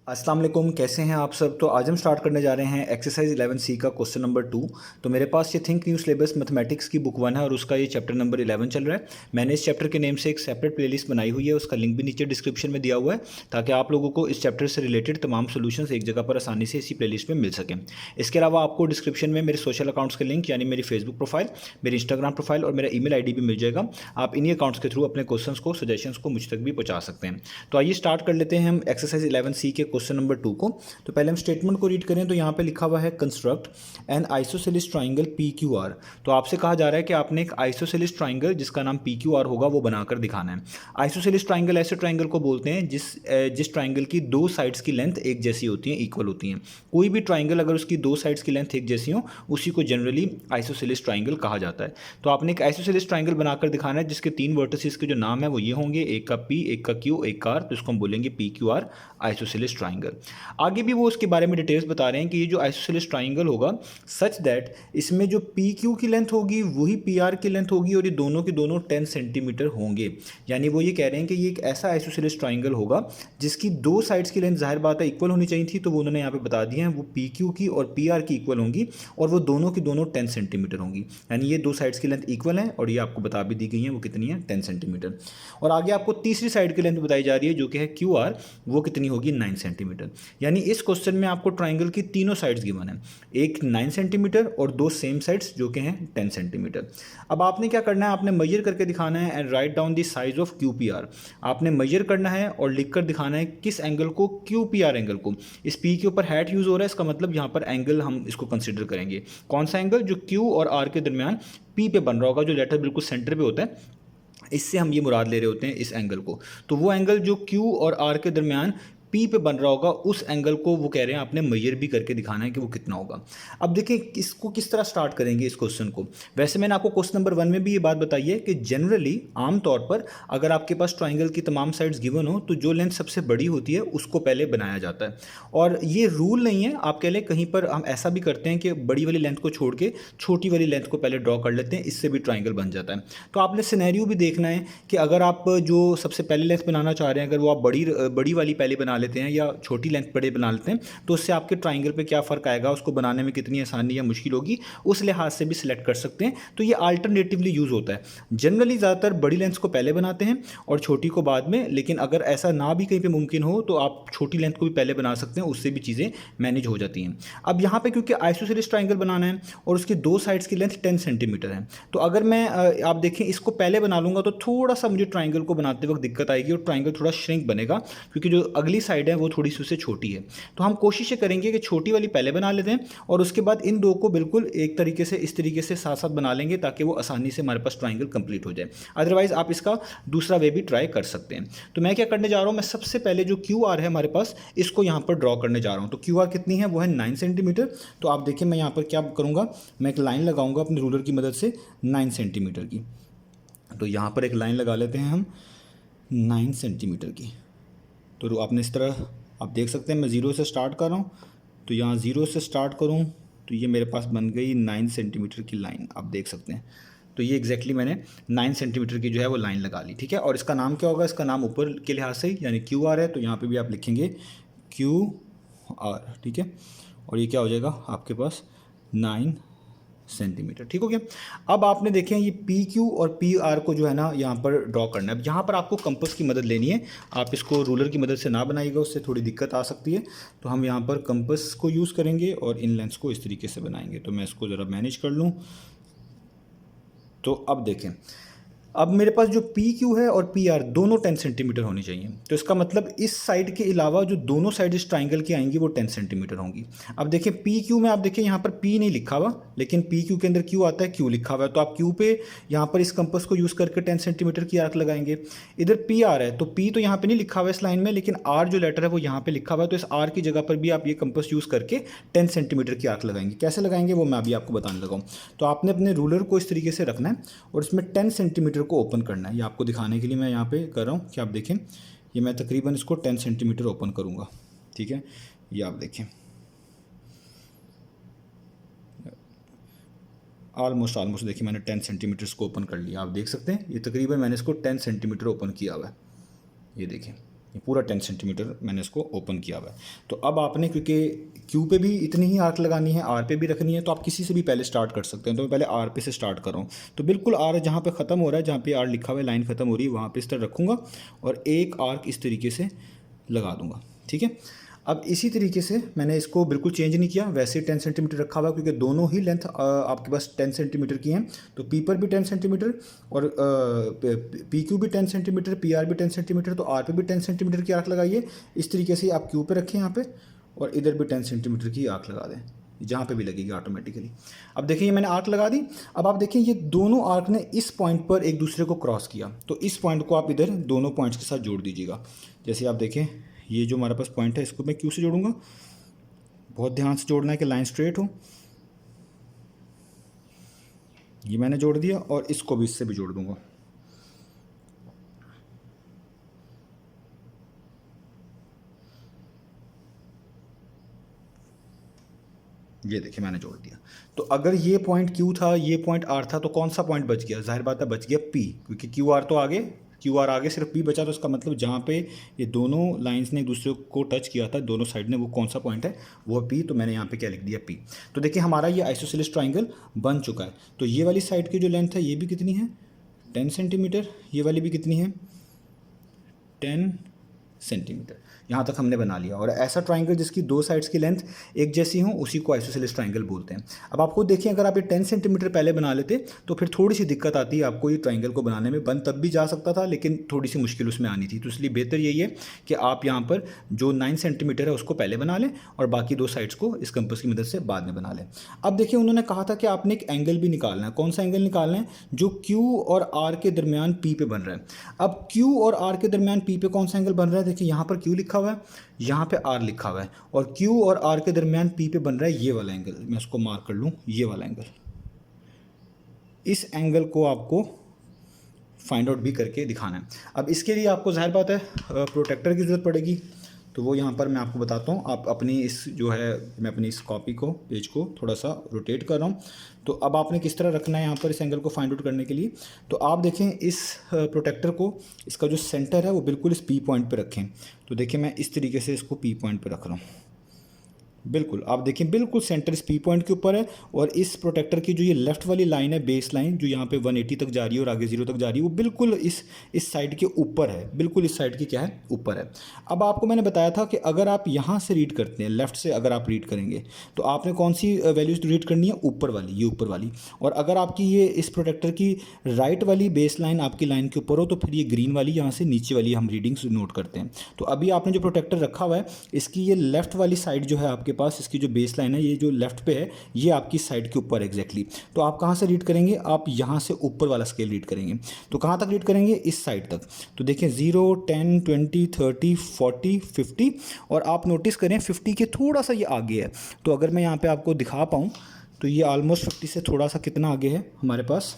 अस्सलाम वालेकुम, कैसे हैं आप सब। तो आज हम स्टार्ट करने जा रहे हैं एक्सरसाइज 11C का क्वेश्चन नंबर 2। तो मेरे पास ये थिंक न्यू सिलेबस मैथमेटिक्स की बुक 1 है और उसका ये चैप्टर नंबर 11 चल रहा है। मैंने इस चैप्टर के नेम से एक सेपरेट प्लेलिस्ट बनाई हुई है, उसका लिंक भी नीचे डिस्क्रिप्शन में दिया हुआ है, ताकि आप लोगों को इस चैप्टर से रिलेटेड तमाम सोल्यूशंस एक जगह पर आसानी से इसी प्लेलिस्ट में मिल सकें। इसके अलावा आपको डिस्क्रिप्शन में मेरे सोशल अकाउंट्स के लिंक यानी मेरी फेसबुक प्रोफाइल, मेरी इंस्टाग्राम प्रोफाइल और मेरा ईमेल आईडी भी मिल जाएगा। आप इन्हीं अकाउंट्स के थ्रू अपने क्वेश्चंस को, सजेशंस को मुझ तक भी पहुंचा सकते हैं। तो आइए स्टार्ट कर लेते हैं हम एक्सरसाइज 11C के क्वेश्चन नंबर 2 को। तो पहले हम स्टेटमेंट को रीड करें तो यहाँ पे लिखा हुआ है construct N isosceles triangle P Q R. तो आपसे कहा जा रहा है कि आपने एक आइसोसेलेस ट्राइंगल जिसका नाम पी क्यू आर होगा वो बनाकर दिखाना है। आइसोसेलेस ट्राइंगल ऐसे ट्राइंगल को बोलते हैं जिस ट्राइंगल की दो साइड्स की लेंथ एक जैसी होती है, इक्वल होती हैं। कोई भी ट्राइंगल अगर उसकी दो साइड्स की लेंथ एक जैसी हो उसी को जनरली आइसोसेलेस ट्राइंगल कहा जाता है। तो आपने एक आइसोसेलेस ट्राइंगल बनाकर दिखाना है जिसके तीन वर्टिसेस के जो नाम है वो ये होंगे, एक का पी, एक का क्यू, एक का आर। तो इसको हम बोलेंगे P Q R isosceles triangle. आगे भी वो उसके बारे में डिटेल्स बता रहे हैं कि ये जो आइसोसेलेस ट्राइंगल होगा सच दैट इसमें जो पी क्यू की लेंथ होगी वही पी आर की लेंथ होगी और ये दोनों के दोनों 10 सेंटीमीटर होंगे। यानी वो ये कह रहे हैं कि ये एक ऐसा आइसोसेलेस ट्राइंगल होगा जिसकी दो साइड्स की लेंथ जाहिर बात है इक्वल होनी चाहिए थी, तो वो उन्होंने यहाँ पे बता दिया है वो पी क्यू की और पी आर की इक्वल होंगी और वो दोनों की दोनों 10 सेंटीमीटर होंगी। यानी ये दो साइड्स की लेंथ इक्वल है और ये आपको बता भी दी गई है वो कितनी है, 10 सेंटीमीटर। और आगे आपको तीसरी साइड की लेंथ बताई जा रही है जो कि है क्यू आर, वो कितनी होगी, 9 सेंटीमीटर। यानी इस क्वेश्चन में आपको ट्राइंगल की तीनों साइड्स गिवन है, एक 9 सेंटीमीटर और दो सेम साइड्स जो कि हैं 10 सेंटीमीटर। अब आपने क्या करना है, आपने मेजर करके दिखाना है and write down the size of Q P R. आपने मेजर करना है और लिख कर दिखाना है किस एंगल को, क्यू पी आर एंगल को। इस पी के ऊपर हैट यूज़ हो रहा है, इसका मतलब यहाँ पर एंगल हम इसको कंसिडर करेंगे। कौन सा एंगल, जो क्यू और आर के दरमियान पी पे बन रहा होगा, जो लेटर बिल्कुल सेंटर पे होता है, इससे हम ये मुराद ले रहे होते हैं इस एंगल को। तो वो एंगल जो क्यू और आर के दरमियान पी पे बन रहा होगा उस एंगल को वो कह रहे हैं आपने मेजर भी करके दिखाना है कि वो कितना होगा। अब देखिए इसको किस तरह स्टार्ट करेंगे इस क्वेश्चन को। वैसे मैंने आपको क्वेश्चन नंबर 1 में भी ये बात बताई है कि जनरली आमतौर पर अगर आपके पास ट्राइंगल की तमाम साइड्स गिवन हो तो जो लेंथ सबसे बड़ी होती है उसको पहले बनाया जाता है। और ये रूल नहीं है, आप कह लें कहीं पर हम ऐसा भी करते हैं कि बड़ी वाली लेंथ को छोड़ के छोटी वाली लेंथ को पहले ड्रॉ कर लेते हैं, इससे भी ट्राइंगल बन जाता है। तो आपने सिनेरियो भी देखना है कि अगर आप जो सबसे पहले लेंथ बनाना चाह रहे हैं, अगर वो आप बड़ी वाली पहले बना लेते हैं या छोटी लेंथ बड़े बना लेते हैं, तो उससे आपके ट्राइंगल पे क्या फ़र्क आएगा, उसको बनाने में कितनी आसानी या मुश्किल होगी, उस लिहाज से भी सिलेक्ट कर सकते हैं। तो ये अल्टरनेटिवली यूज़ होता है। जनरली ज़्यादातर बड़ी लेंथ्स को पहले बनाते हैं और छोटी को बाद में, लेकिन अगर ऐसा ना भी कहीं पे मुमकिन हो तो आप छोटी लेंथ को भी पहले बना सकते हैं, उससे भी चीज़ें मैनेज हो जाती हैं। अब यहाँ पे क्योंकि आइसोसेलेस ट्राइंगल बनाना है और उसकी दो साइड्स की लेंथ 10 सेंटीमीटर है, तो अगर मैं आप देखें इसको पहले बना लूँगा तो थोड़ा सा मुझे ट्राइंगल को बनाते वक्त दिक्कत आएगी और ट्राइंगल थोड़ा श्रिंक बनेगा, क्योंकि जो अगली साइड है वो थोड़ी सी उससे छोटी है। तो हम कोशिश करेंगे कि छोटी वाली पहले बना लेते हैं और उसके बाद इन दो को बिल्कुल एक तरीके से, इस तरीके से साथ साथ बना लेंगे ताकि वो आसानी से हमारे पास ट्राइंगल कंप्लीट हो जाए। अदरवाइज आप इसका दूसरा वे भी ट्राई कर सकते हैं। तो मैं क्या करने जा रहा हूँ, मैं सबसे पहले जो क्यू आर है हमारे पास, इसको यहाँ पर ड्रॉ करने जा रहा हूँ। तो क्यू आर कितनी है, वो है 9 सेंटीमीटर। तो आप देखिए मैं यहाँ पर क्या करूँगा, मैं एक लाइन लगाऊंगा अपने रूलर की मदद से 9 सेंटीमीटर की। तो यहाँ पर एक लाइन लगा लेते हैं हम 9 सेंटीमीटर की। तो आपने इस तरह आप देख सकते हैं मैं ज़ीरो से स्टार्ट कर रहा हूँ, तो यहाँ ज़ीरो से स्टार्ट करूँ तो ये मेरे पास बन गई 9 सेंटीमीटर की लाइन, आप देख सकते हैं। तो ये एग्जैक्टली मैंने 9 सेंटीमीटर की जो है वो लाइन लगा ली, ठीक है। और इसका नाम क्या होगा, इसका नाम ऊपर के लिहाज से यानी क्यू आर है, तो यहाँ पे भी आप लिखेंगे क्यू आर, ठीक है। और ये क्या हो जाएगा आपके पास 9 सेंटीमीटर, ठीक हो गया। अब आपने देखें ये पी क्यू और पी आर को जो है ना यहाँ पर ड्रॉ करना है। अब यहाँ पर आपको कंपास की मदद लेनी है, आप इसको रूलर की मदद से ना बनाइएगा, उससे थोड़ी दिक्कत आ सकती है। तो हम यहाँ पर कंपास को यूज़ करेंगे और इन लेंस को इस तरीके से बनाएंगे। तो मैं इसको ज़रा मैनेज कर लूँ। तो अब देखें, अब मेरे पास जो पी क्यू है और पी आर दोनों 10 सेंटीमीटर होनी चाहिए। तो इसका मतलब इस साइड के अलावा जो दोनों साइड इस ट्राइंगल की आएंगी वो 10 सेंटीमीटर होंगी। अब देखिए पी क्यू में आप देखिए यहाँ पर पी नहीं लिखा हुआ, लेकिन पी क्यू के अंदर क्यू आता है, क्यू लिखा हुआ है। तो आप क्यू पे यहाँ पर इस कंपास को यूज़ करके 10 सेंटीमीटर की आर्क लगाएंगे। इधर पी आर है, तो पी तो यहाँ पर नहीं लिखा हुआ है इस लाइन में, लेकिन आर जो लेटर है वो यहाँ पर लिखा हुआ है। तो इस आर की जगह पर भी आप ये कंपास यूज़ करके 10 सेंटीमीटर की आर्क लगाएंगे। कैसे लगाएंगे वो मैं अभी आपको बताने लगा हूँ। तो आपने अपने रूलर को इस तरीके से रखना है और इसमें 10 सेंटीमीटर को ओपन करना है। ये आपको दिखाने के लिए मैं यहाँ पे कर रहा हूँ कि आप देखें, ये मैं तकरीबन इसको 10 सेंटीमीटर ओपन करूँगा, ठीक है। ये आप देखें ऑलमोस्ट देखिए मैंने 10 सेंटीमीटर को ओपन कर लिया। आप देख सकते हैं ये तकरीबन मैंने इसको 10 सेंटीमीटर ओपन किया हुआ है, ये देखें। ये पूरा 10 सेंटीमीटर मैंने इसको ओपन किया हुआ है। तो अब आपने, क्योंकि क्यू पे भी इतनी ही आर्क लगानी है, आर पे भी रखनी है, तो आप किसी से भी पहले स्टार्ट कर सकते हैं। तो मैं पहले आर पे से स्टार्ट कर रहा हूँ। तो बिल्कुल आर जहाँ पे ख़त्म हो रहा है, जहाँ पे आर लिखा हुआ है, लाइन ख़त्म हो रही है, वहाँ पे इस तरह रखूँगा और एक आर्क इस तरीके से लगा दूँगा। ठीक है, अब इसी तरीके से मैंने इसको बिल्कुल चेंज नहीं किया, वैसे ही 10 सेंटीमीटर रखा हुआ, क्योंकि दोनों ही लेंथ आपके पास 10 सेंटीमीटर की हैं। तो पी पर भी 10 सेंटीमीटर और पी क्यू भी 10 सेंटीमीटर, पी आर भी 10 सेंटीमीटर, तो आर पे भी 10 सेंटीमीटर की आर्क लगाइए। इस तरीके से आप क्यू पे रखें यहाँ पे, और इधर भी 10 सेंटीमीटर की आर्क लगा दें, जहाँ पे भी लगेगी ऑटोमेटिकली। अब देखिए ये मैंने आर्क लगा दी। अब आप देखें ये दोनों आर्क ने इस पॉइंट पर एक दूसरे को क्रॉस किया, तो इस पॉइंट को आप इधर दोनों पॉइंट्स के साथ जोड़ दीजिएगा। जैसे आप देखें ये जो हमारे पास पॉइंट है, इसको मैं क्यू से जोड़ूंगा। बहुत ध्यान से जोड़ना है कि लाइन स्ट्रेट हो। ये मैंने जोड़ दिया और इसको भी इससे भी जोड़ दूंगा। ये देखिए मैंने जोड़ दिया। तो अगर ये पॉइंट क्यू था, ये पॉइंट आर था, तो कौन सा पॉइंट बच गया? जाहिर बात है बच गया पी, क्योंकि क्यू आर तो आगे, क्यू आर आगे, सिर्फ पी बचा। तो इसका मतलब जहाँ पे ये दोनों लाइंस ने एक दूसरे को टच किया था, दोनों साइड ने, वो कौन सा पॉइंट है? वो पी। तो मैंने यहाँ पे क्या लिख दिया? पी। तो देखिए हमारा ये आइसोसेलेस ट्राइंगल बन चुका है। तो ये वाली साइड की जो लेंथ है ये भी कितनी है? 10 सेंटीमीटर। ये वाली भी कितनी है? 10 सेंटीमीटर। यहाँ तक हमने बना लिया। और ऐसा ट्राइंगल जिसकी दो साइड्स की लेंथ एक जैसी हो, उसी को आइसोसेलेस ट्राइंगल बोलते हैं। अब आपको देखिए, अगर आप ये 10 सेंटीमीटर पहले बना लेते तो फिर थोड़ी सी दिक्कत आती है आपको ये ट्राइंगल को बनाने में। बन तब भी जा सकता था, लेकिन थोड़ी सी मुश्किल उसमें आनी थी। तो इसलिए बेहतर यही है कि आप यहाँ पर जो 9 सेंटीमीटर है उसको पहले बना लें और बाकी दो साइड्स को इस कंपास की मदद से बाद में बना लें। अब देखिए उन्होंने कहा था कि आपने एक एंगल भी निकालना है। कौन सा एंगल निकालना है? जो क्यू और आर के दरमियान पी पे बन रहा है। अब क्यू और आर के दरमियान पी पे कौन सा एंगल बन रहा है? देखिए यहाँ पर क्यू लिखा हुआ है, यहाँ पे आर लिखा हुआ है, और Q और R के दरमियान P पे बन रहा है ये वाला एंगल। मैं इसको मार्क कर लूँ, ये वाला एंगल। इस एंगल को आपको फाइंड आउट भी करके दिखाना है। अब इसके लिए आपको जाहिर बात है प्रोटेक्टर की ज़रूरत पड़ेगी। तो वो यहाँ पर मैं आपको बताता हूँ। आप अपनी इस जो है, मैं अपनी इस कॉपी को, पेज को थोड़ा सा रोटेट कर रहा हूँ। तो अब आपने किस तरह रखना है यहाँ पर इस एंगल को फाइंड आउट करने के लिए? तो आप देखें इस प्रोटेक्टर को, इसका जो सेंटर है वो बिल्कुल इस पी पॉइंट पर रखें। तो देखिए मैं इस तरीके से इसको पी पॉइंट पर रख रहा हूँ। बिल्कुल आप देखें, बिल्कुल सेंटर इस पी पॉइंट के ऊपर है। और इस प्रोटेक्टर की जो ये लेफ्ट वाली लाइन है, बेस लाइन, जो यहाँ पे 180 तक जा रही है और आगे 0 तक जा रही है, वो बिल्कुल इस साइड के ऊपर है। बिल्कुल इस साइड की क्या है? ऊपर है। अब आपको मैंने बताया था कि अगर आप यहाँ से रीड करते हैं, लेफ्ट से अगर आप रीड करेंगे, तो आपने कौन सी वैल्यूज रीड करनी है? ऊपर वाली, ये ऊपर वाली। और अगर आपकी ये इस प्रोटेक्टर की राइट वाली बेस लाइन आपकी लाइन के ऊपर हो, तो फिर ये ग्रीन वाली यहाँ से नीचे वाली हम रीडिंग्स नोट करते हैं। तो अभी आपने जो प्रोटेक्टर रखा हुआ है, इसकी ये लेफ्ट वाली साइड जो है आपके पास, इसकी जो बेस लाइन है, ये जो लेफ्ट पे है, ये आपकी साइड के ऊपर एग्जैक्टली। तो आप कहाँ से रीड करेंगे? आप यहाँ से ऊपर वाला स्केल रीड करेंगे। तो कहाँ तक रीड करेंगे? इस साइड तक। तो देखिए 0, 10, 20, 30, 40, 50, और आप नोटिस करें 50 के थोड़ा सा ये आगे है। तो अगर मैं यहाँ पे आपको दिखा पाऊँ तो ये ऑलमोस्ट 50 से थोड़ा सा कितना आगे है हमारे पास?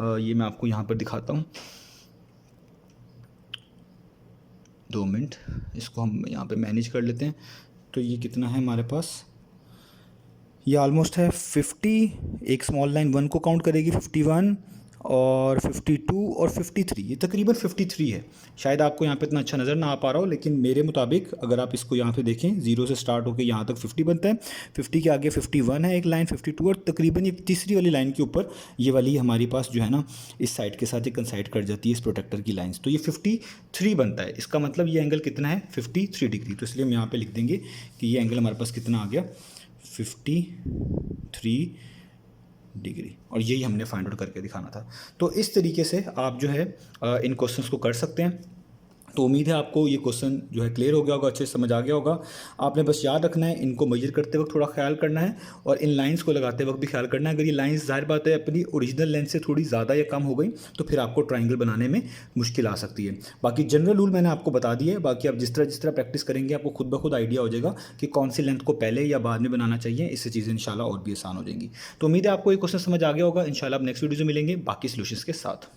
ये मैं आपको यहाँ पर दिखाता हूँ। 2 मिनट, इसको हम यहाँ पे मैनेज कर लेते हैं। तो ये कितना है हमारे पास? ये ऑलमोस्ट है 50। एक स्मॉल लाइन 1 को काउंट करेगी, 51 और 52 और 53। ये तकरीबन 53 है। शायद आपको यहाँ पे इतना अच्छा नज़र ना आ पा रहा हो, लेकिन मेरे मुताबिक अगर आप इसको यहाँ पे देखें, 0 से स्टार्ट होकर यहाँ तक 50 बनता है। 50 के आगे 51 है एक लाइन, 52, और तकरीबन ये तीसरी वाली लाइन के ऊपर ये वाली हमारे पास जो है ना, इस साइड के साथ ये कंसाइड कर जाती है इस प्रोटेक्टर की लाइन्स। तो ये 53 बनता है। इसका मतलब ये एंगल कितना है? 53 डिग्री। तो इसलिए हम यहाँ पर लिख देंगे कि ये एंगल हमारे पास कितना आ गया? 53 डिग्री। और यही हमने फाइंड आउट करके दिखाना था। तो इस तरीके से आप जो है इन क्वेश्चंस को कर सकते हैं। तो उम्मीद है आपको ये क्वेश्चन जो है क्लियर हो गया होगा, अच्छे से समझ आ गया होगा। आपने बस याद रखना है, इनको मेजर करते वक्त थोड़ा ख्याल करना है, और इन लाइंस को लगाते वक्त भी ख्याल करना है। अगर ये लाइंस जाहिर बात है अपनी ओरिजिनल लेंथ से थोड़ी ज़्यादा या कम हो गई, तो फिर आपको ट्राइंगल बनाने में मुश्किल आ सकती है। बाकी जनरल रूल मैंने आपको बता दिए। बाकी आप जिस तरह प्रैक्टिस करेंगे, आपको खुद ब खुद आइडिया हो जाएगा कि कौन सी लेंथ को पहले या बाद में बनाना चाहिए। इससे चीज़ें इंशाल्लाह और भी आसान हो जाएंगी। तो उम्मीद है आपको ये क्वेश्चन समझ आ गया होगा। इंशाल्लाह अब नेक्स्ट वीडियो में मिलेंगे बाकी सोल्यूशंस के साथ।